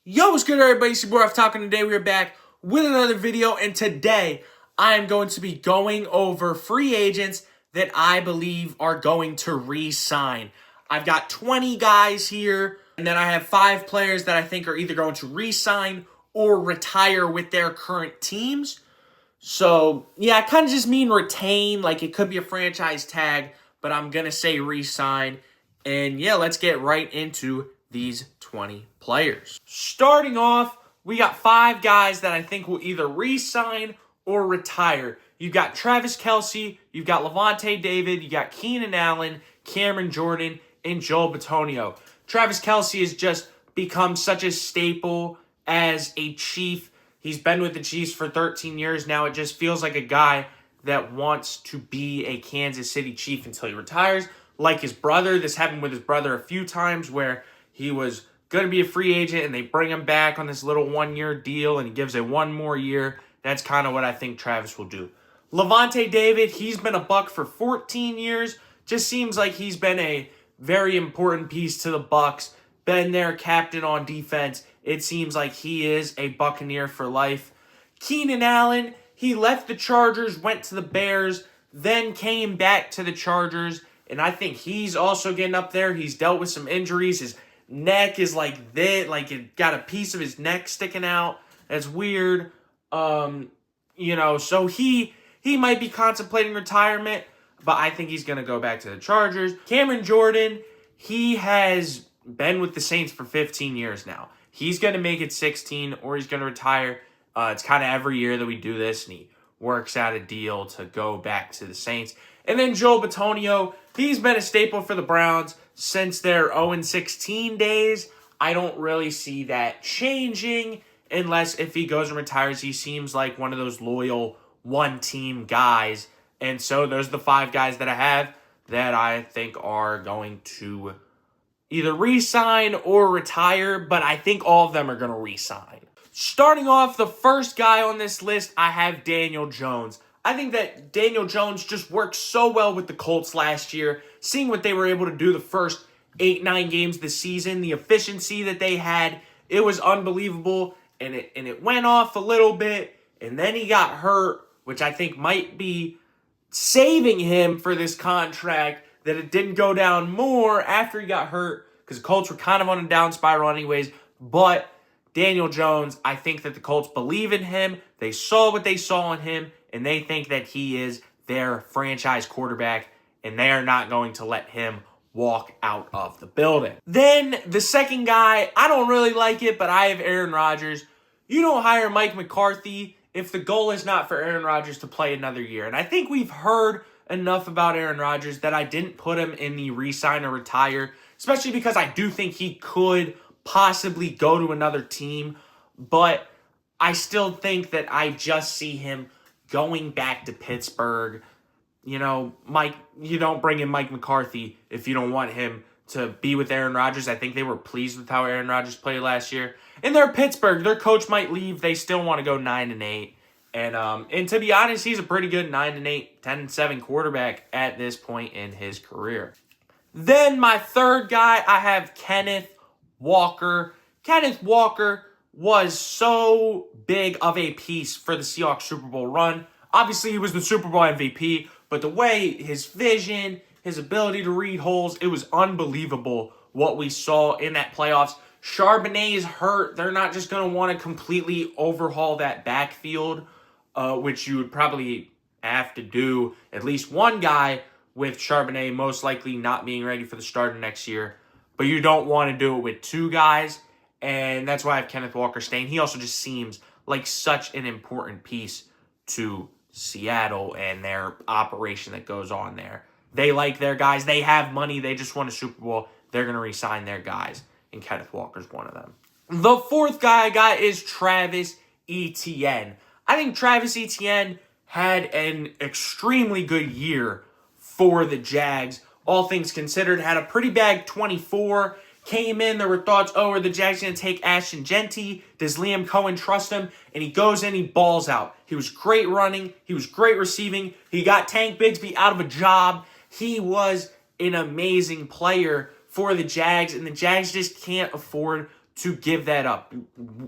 Yo, what's good, everybody? It's your boy RESIGN. Today we are back with another video, and today I am going to be going over free agents that I believe are going to re-sign. I've got 20 guys here, and then I have 5 players that I think are either going to re-sign or retire with their current teams. So, yeah, I kind of just mean retain, like it could be a franchise tag, but I'm going to say re-sign. And yeah, let's get right into these 20 players. Starting off, we got 5 guys that I think will either re-sign or retire. You've got Travis Kelce, you've got Lavonte David, you got Keenan Allen, Cameron Jordan, and Joel Bitonio. Travis Kelce has just become such a staple as a Chief. He's been with the Chiefs for 13 years now. It just feels like a guy that wants to be a Kansas City Chief until he retires. Like his brother, this happened with his brother a few times where he was going to be a free agent and they bring him back on this little 1-year deal and he gives it 1 more year. That's kind of what I think Travis will do. Lavonte David, he's been a Buck for 14 years. Just seems like he's been a very important piece to the Bucks. Been their captain on defense. It seems like he is a Buccaneer for life. Keenan Allen, he left the Chargers, went to the Bears, then came back to the Chargers, and I think he's also getting up there. He's dealt with some injuries. His neck is like this, like it got a piece of his neck sticking out. That's weird. So he might be contemplating retirement, but I think he's going to go back to the Chargers. Cameron Jordan, he has been with the Saints for 15 years now. He's going to make it 16 or he's going to retire. It's kind of every year that we do this, and he works out a deal to go back to the Saints. And then Joel Bitonio, he's been a staple for the Browns since their 0-16 days. I don't really see that changing unless if he goes and retires. He seems like one of those loyal one-team guys. And so those are the 5 guys that I have that I think are going to either re-sign or retire, but I think all of them are going to re-sign. Starting off, the first guy on this list, I have Daniel Jones. I think that Daniel Jones just worked so well with the Colts last year. Seeing what they were able to do the first 8-9 games this season, the efficiency that they had, it was unbelievable. And it went off a little bit, and then he got hurt, which I think might be saving him for this contract, that it didn't go down more after he got hurt, because the Colts were kind of on a down spiral anyways. But Daniel Jones, I think that the Colts believe in him. They saw what they saw in him, and they think that he is their franchise quarterback, and they are not going to let him walk out of the building. Then the second guy, I don't really like it, but I have Aaron Rodgers. You don't hire Mike McCarthy if the goal is not for Aaron Rodgers to play another year. And I think we've heard enough about Aaron Rodgers that I didn't put him in the re-sign or retire, especially because I do think he could possibly go to another team, but I still think that I just see him going back to Pittsburgh. You don't bring in Mike McCarthy if you don't want him to be with Aaron Rodgers. I think they were pleased with how Aaron Rodgers played last year. And they're Pittsburgh. Their coach might leave. They still want to go 9-8. And to be honest, he's a pretty good 9-8, 10-7 quarterback at this point in his career. Then my third guy, I have Kenneth Walker. Kenneth Walker was so big of a piece for the Seahawks Super Bowl run. Obviously, he was the Super Bowl MVP, but the way his vision, his ability to read holes, it was unbelievable what we saw in that playoffs. Charbonnet is hurt. They're not just going to want to completely overhaul that backfield, which you would probably have to do at least one guy with Charbonnet most likely not being ready for the start of next year. But you don't want to do it with 2 guys, and that's why I have Kenneth Walker staying. He also just seems like such an important piece to Seattle and their operation that goes on there. They like their guys. They have money. They just won a Super Bowl. They're going to re-sign their guys, and Kenneth Walker's one of them. The fourth guy I got is Travis Etienne. I think Travis Etienne had an extremely good year for the Jags. All things considered, had a pretty bad 24. Came in, there were thoughts, are the Jags going to take Ashton Genty? Does Liam Cohen trust him? And he goes in, he balls out. He was great running. He was great receiving. He got Tank Bigsby out of a job. He was an amazing player for the Jags, and the Jags just can't afford to give that up.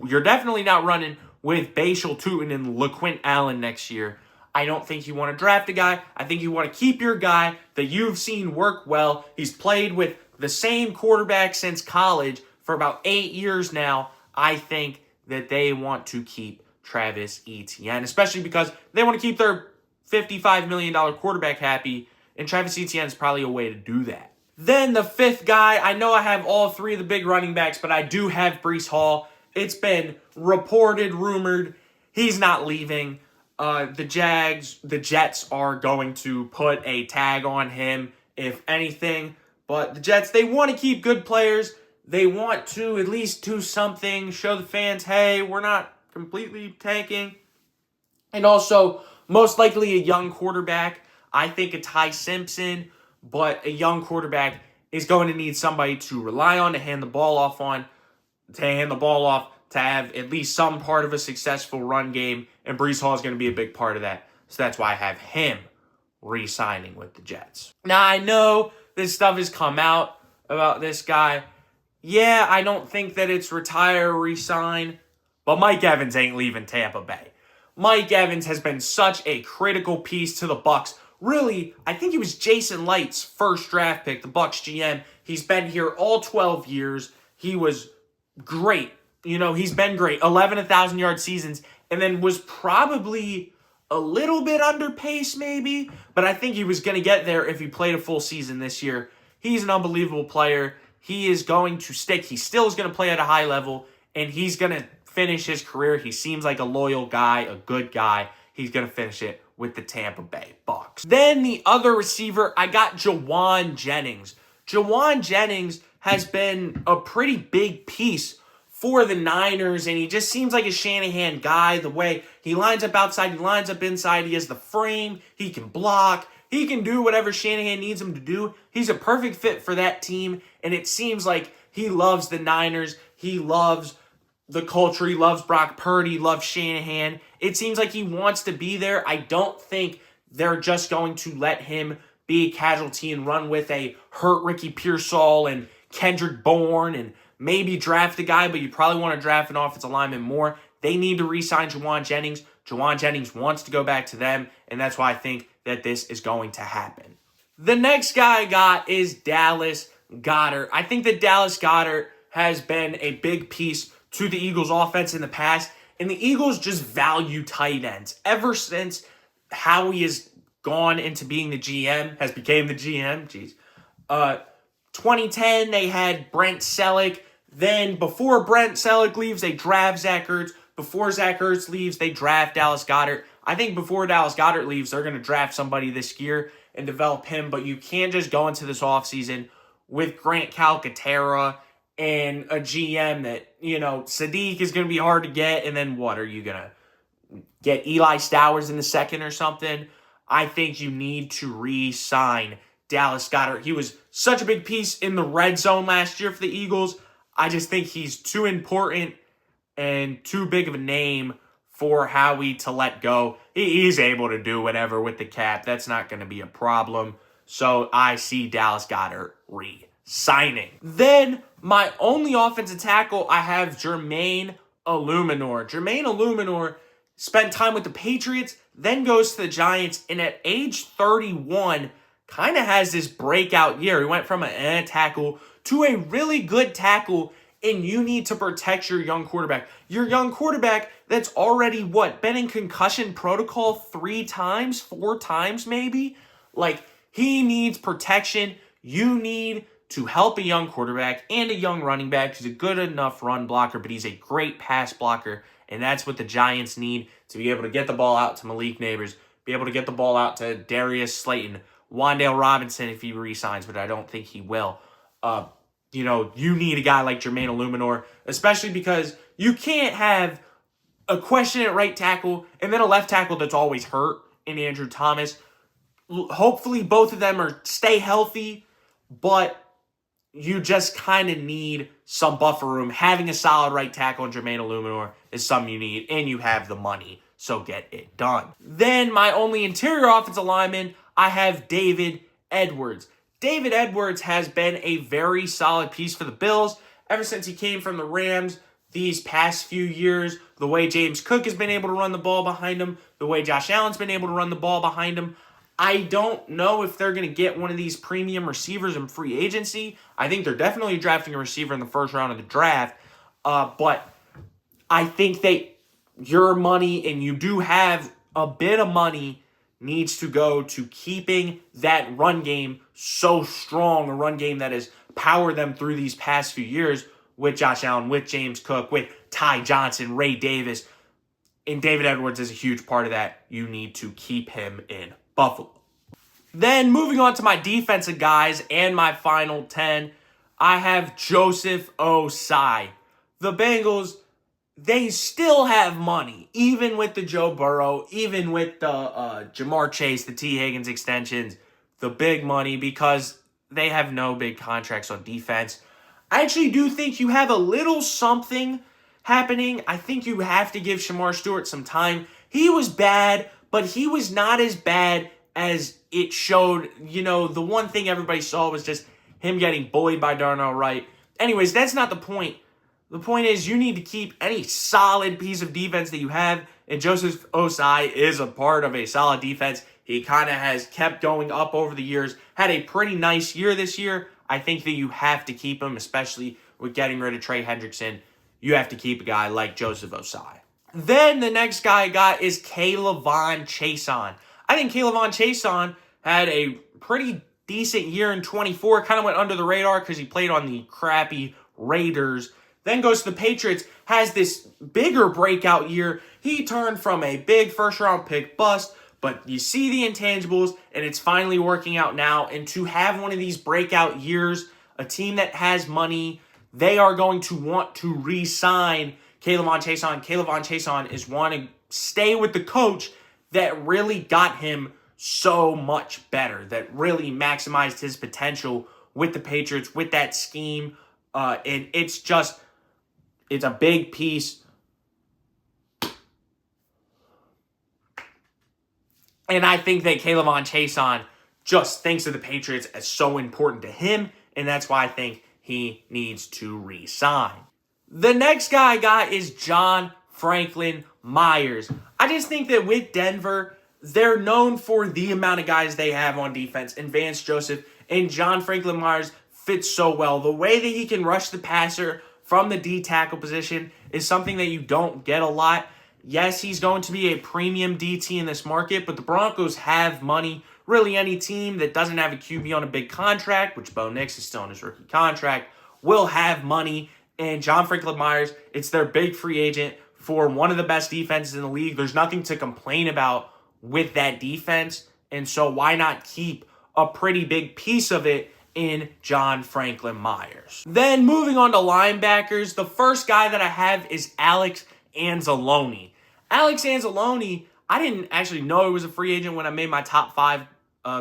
You're definitely not running with Bashal Tootin and LaQuint Allen next year. I don't think you want to draft a guy. I think you want to keep your guy that you've seen work well. He's played with the same quarterback since college for about 8 years now. I think that they want to keep Travis Etienne, especially because they want to keep their $55 million quarterback happy, and Travis Etienne is probably a way to do that. Then the fifth guy, I know I have all three of the big running backs, but I do have Breece Hall. It's been reported, rumored, he's not leaving. The Jets are going to put a tag on him, if anything. But the Jets, they want to keep good players. They want to at least do something, show the fans, hey, we're not completely tanking. And also, most likely a young quarterback. I think a Ty Simpson, but a young quarterback is going to need somebody to rely on, to hand the ball off, to have at least some part of a successful run game, and Breece Hall is going to be a big part of that. So that's why I have him re-signing with the Jets. Now, I know this stuff has come out about this guy. Yeah, I don't think that it's retire or re-sign, but Mike Evans ain't leaving Tampa Bay. Mike Evans has been such a critical piece to the Bucs. Really, I think he was Jason Light's first draft pick, the Bucs GM. He's been here all 12 years. He was great. He's been great. 11 1,000-yard seasons, and then was probably a little bit under pace maybe, but I think he was going to get there if he played a full season this year. He's an unbelievable player. He is going to stick. He still is going to play at a high level, and he's going to finish his career. He seems like a loyal guy, a good guy. He's going to finish it with the Tampa Bay Bucs. Then the other receiver, I got Jawan Jennings. Jawan Jennings has been a pretty big piece for the Niners, and he just seems like a Shanahan guy. The way he lines up outside, he lines up inside, he has the frame, he can block, he can do whatever Shanahan needs him to do. He's a perfect fit for that team, and it seems like he loves the Niners. He loves the culture. He loves Brock Purdy, loves Shanahan. It seems like he wants to be there. I don't think they're just going to let him be a casualty and run with a hurt Ricky Pearsall and Kendrick Bourne and maybe draft a guy, but you probably want to draft an offensive lineman more. They need to re-sign Jawan Jennings. Jawan Jennings wants to go back to them, and that's why I think that this is going to happen. The next guy I got is Dallas Goedert. I think that Dallas Goedert has been a big piece to the Eagles' offense in the past, and the Eagles just value tight ends. Ever since Howie has gone into being the GM, has became the GM, 2010, they had Brent Selleck. Then before Brent Selleck leaves, they draft Zach Ertz. Before Zach Ertz leaves, they draft Dallas Goedert. I think before Dallas Goedert leaves, they're going to draft somebody this year and develop him. But you can't just go into this offseason with Grant Calcaterra and a GM that, Sadiq is going to be hard to get. And then what? Are you going to get Eli Stowers in the second or something? I think you need to re-sign Dallas Goedert. He was such a big piece in the red zone last year for the Eagles. I just think he's too important and too big of a name for Howie to let go. He's able to do whatever with the cap. That's not going to be a problem. So I see Dallas Goedert re-signing. Then my only offensive tackle, I have Jermaine Illuminor. Jermaine Illuminor spent time with the Patriots, then goes to the Giants, and at age 31, kind of has this breakout year. He went from a tackle to a really good tackle, and you need to protect your young quarterback. Your young quarterback that's already, been in concussion protocol 4 times maybe? He needs protection. You need to help a young quarterback and a young running back. He's a good enough run blocker, but he's a great pass blocker, and that's what the Giants need to be able to get the ball out to Malik Neighbors, be able to get the ball out to Darius Slayton, Wan'Dale Robinson if he re-signs, but I don't think he will. You need a guy like Jermaine Illuminor, especially because you can't have a question at right tackle and then a left tackle that's always hurt in Andrew Thomas. Hopefully both of them stay healthy, but you just kind of need some buffer room. Having a solid right tackle in Jermaine Illuminor is something you need, and you have the money, so get it done. Then my only interior offensive lineman, I have David Edwards. David Edwards has been a very solid piece for the Bills. ever since he came from the Rams these past few years, the way James Cook has been able to run the ball behind him, the way Josh Allen's been able to run the ball behind him, I don't know if they're going to get one of these premium receivers in free agency. I think they're definitely drafting a receiver in the first round of the draft. But I think your money, and you do have a bit of money, needs to go to keeping that run game so strong, a run game that has powered them through these past few years with Josh Allen, with James Cook, with Ty Johnson, Ray Davis, and David Edwards is a huge part of that. You need to keep him in Buffalo. Then moving on to my defensive guys and my final 10, I have Joseph Ossai. The Bengals, they still have money, even with the Joe Burrow, even with the Jamar Chase, the T. Higgins extensions, the big money, because they have no big contracts on defense. I actually do think you have a little something happening. I think you have to give Shamar Stewart some time. He was bad, but he was not as bad as it showed. You know, the one thing everybody saw was just him getting bullied by Darnell Wright. Anyways, that's not the point. The point is you need to keep any solid piece of defense that you have, and Joseph Ossai is a part of a solid defense. He kind of has kept going up over the years, had a pretty nice year this year. I think that you have to keep him, especially with getting rid of Trey Hendrickson. You have to keep a guy like Joseph Ossai. Then the next guy I got is K'Lavon Chaisson. I think K'Lavon Chaisson had a pretty decent year in 24. Kind of went under the radar because he played on the crappy Raiders. Then goes to the Patriots, has this bigger breakout year. He turned from a big first-round pick bust, but you see the intangibles, and it's finally working out now. And to have one of these breakout years, a team that has money, they are going to want to re-sign K'Lavon Chaisson. K'Lavon Chaisson is wanting to stay with the coach that really got him so much better, that really maximized his potential with the Patriots, with that scheme. And it's a big piece. And I think that K'Lavon Chaisson just thinks of the Patriots as so important to him, and that's why I think he needs to re-sign. The next guy I got is John Franklin Myers. I just think that with Denver, they're known for the amount of guys they have on defense, and Vance Joseph and John Franklin Myers fits so well. The way that he can rush the passer from the D tackle position is something that you don't get a lot. Yes, he's going to be a premium DT in this market, but the Broncos have money. Really, any team that doesn't have a QB on a big contract, which Bo Nix is still on his rookie contract, will have money. And John Franklin Myers, it's their big free agent for one of the best defenses in the league. There's nothing to complain about with that defense. And so why not keep a pretty big piece of it in John Franklin Myers? Then moving on to linebackers, the first guy that I have is Alex Anzalone. Alex Anzalone, I didn't actually know he was a free agent when I made my top 5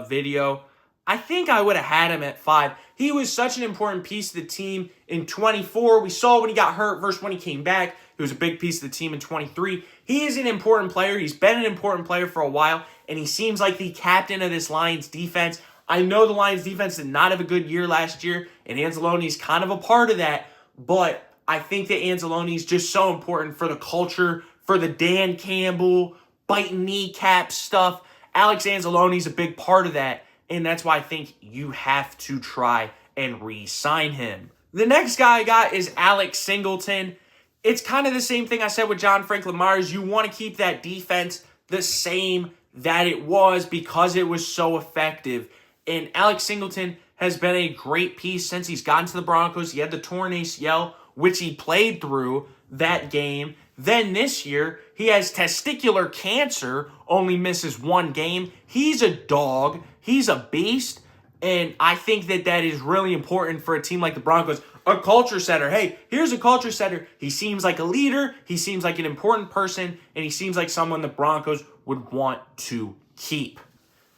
video. I think I would have had him at 5. He was such an important piece of the team in 24. We saw when he got hurt versus when he came back. He was a big piece of the team in 23. He is an important player. He's been an important player for a while, and he seems like the captain of this Lions defense. I know the Lions defense did not have a good year last year, and Anzalone's kind of a part of that, but I think that Anzalone's just so important for the culture, for the Dan Campbell, biting kneecaps stuff. Alex Anzalone's a big part of that, and that's why I think you have to try and re-sign him. The next guy I got is Alex Singleton. It's kind of the same thing I said with John Franklin Myers. You want to keep that defense the same that it was because it was so effective. And Alex Singleton has been a great piece since he's gotten to the Broncos. He had the torn ACL, which he played through that game. Then this year, he has testicular cancer, only misses 1 game. He's a dog. He's a beast. And I think that that is really important for a team like the Broncos. A culture setter. Hey, here's a culture setter. He seems like a leader. He seems like an important person. And he seems like someone the Broncos would want to keep.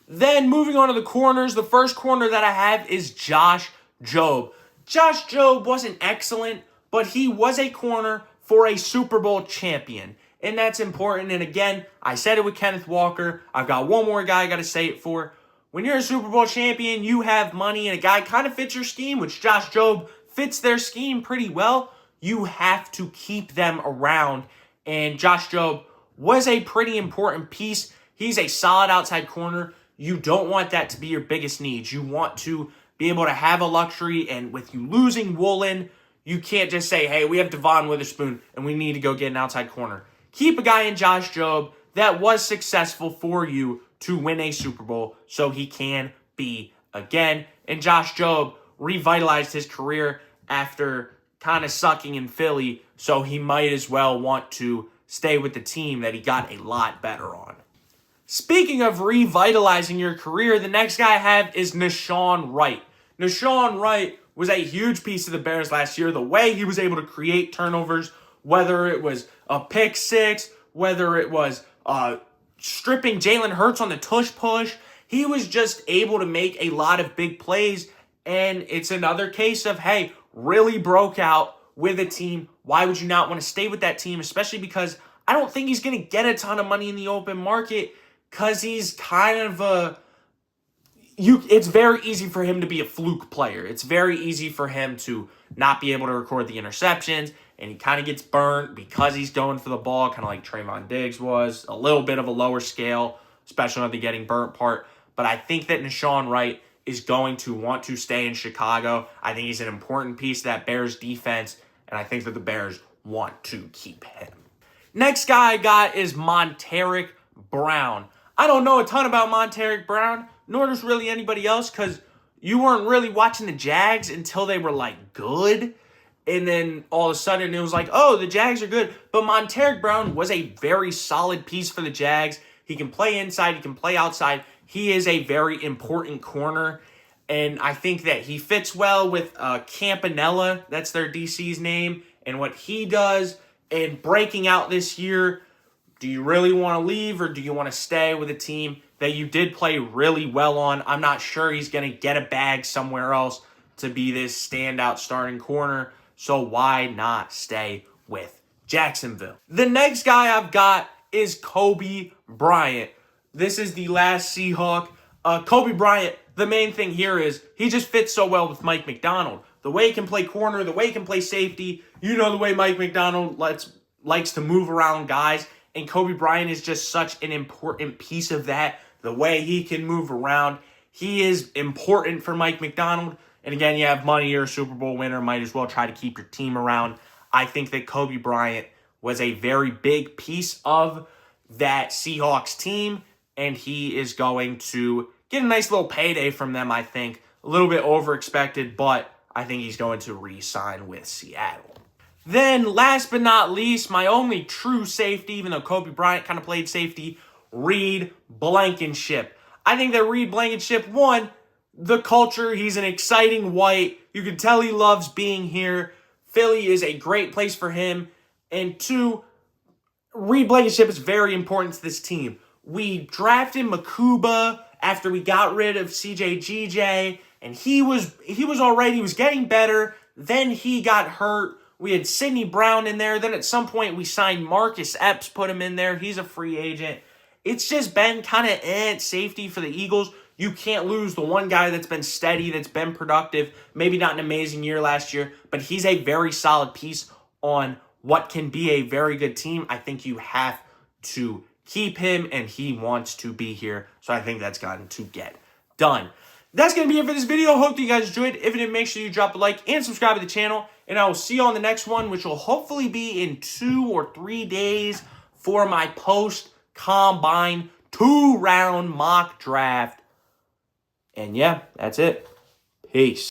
Then moving on to the corners, the first corner that I have is Josh Jobe. Josh Jobe wasn't excellent, but he was a corner for a Super Bowl champion. And that's important. And again, I said it with Kenneth Walker. I've got one more guy I got to say it for. When you're a Super Bowl champion, you have money, and a guy kind of fits your scheme, which Josh Jobe fits their scheme pretty well, you have to keep them around. And Josh Jobe was a pretty important piece. He's a solid outside corner. You don't want that to be your biggest need. You want to be able to have a luxury, and with you losing Woolen, you can't just say, hey, we have Devon Witherspoon and we need to go get an outside corner. Keep a guy in Josh Jobe that was successful for you to win a Super Bowl so he can be again. And Josh Jobe revitalized his career after kind of sucking in Philly, so he might as well want to stay with the team that he got a lot better on. Speaking of revitalizing your career, the next guy I have is Nahshon Wright. Nahshon Wright was a huge piece of the Bears last year. The way he was able to create turnovers, whether it was a pick six, whether it was stripping Jalen Hurts on the tush push, he was just able to make a lot of big plays. And it's another case of, hey, really broke out with a team. Why would you not want to stay with that team? Especially because I don't think he's going to get a ton of money in the open market, because he's kind of it's very easy for him to be a fluke player. It's very easy for him to not be able to record the interceptions, and he kind of gets burnt because he's going for the ball, kind of like Trayvon Diggs was. A little bit of a lower scale, especially on the getting burnt part. But I think that Nahshon Wright is going to want to stay in Chicago. I think he's an important piece of that Bears defense, and I think that the Bears want to keep him. Next guy I got is Montaric Brown. I don't know a ton about Montaric Brown, nor does really anybody else, because you weren't really watching the Jags until they were, like, good. And then all of a sudden it was like, oh, the Jags are good. But Montaric Brown was a very solid piece for the Jags. He can play inside. He can play outside. He is a very important corner. And I think that he fits well with Campanella. That's their DC's name. And what he does and breaking out this year. Do you really want to leave, or do you want to stay with a team that you did play really well on? I'm not sure he's going to get a bag somewhere else to be this standout starting corner. So why not stay with Jacksonville? The next guy I've got is Kobe Bryant. This is the last Seahawk. Kobe Bryant, the main thing here is he just fits so well with Mike Macdonald. The way he can play corner, the way he can play safety. You know the way Mike Macdonald likes to move around guys. And Kobe Bryant is just such an important piece of that. The way he can move around. He is important for Mike Macdonald. And again, you have money, you're a Super Bowl winner. Might as well try to keep your team around. I think that Kobe Bryant was a very big piece of that Seahawks team. And he is going to get a nice little payday from them, I think. A little bit overexpected, but I think he's going to re-sign with Seattle. Then, last but not least, my only true safety, even though Kobe Bryant kind of played safety, Reed Blankenship. I think that Reed Blankenship, one, the culture, he's an exciting white. You can tell he loves being here. Philly is a great place for him. And two, Reed Blankenship is very important to this team. We drafted Makuba after we got rid of CJ and he was all right. He was getting better. Then he got hurt. We had Sidney Brown in there. Then at some point we signed Marcus Epps, put him in there. He's a free agent. It's just been kind of safety for the Eagles. You can't lose the one guy that's been steady, that's been productive. Maybe not an amazing year last year, but he's a very solid piece on what can be a very good team. I think you have to keep him, and he wants to be here. So I think that's gotten to get done. That's going to be it for this video. Hope that you guys enjoyed. If you did, make sure you drop a like and subscribe to the channel. And I will see you on the next one, which will hopefully be in 2 or 3 days for my post-combine 2-round mock draft. And yeah, that's it. Peace.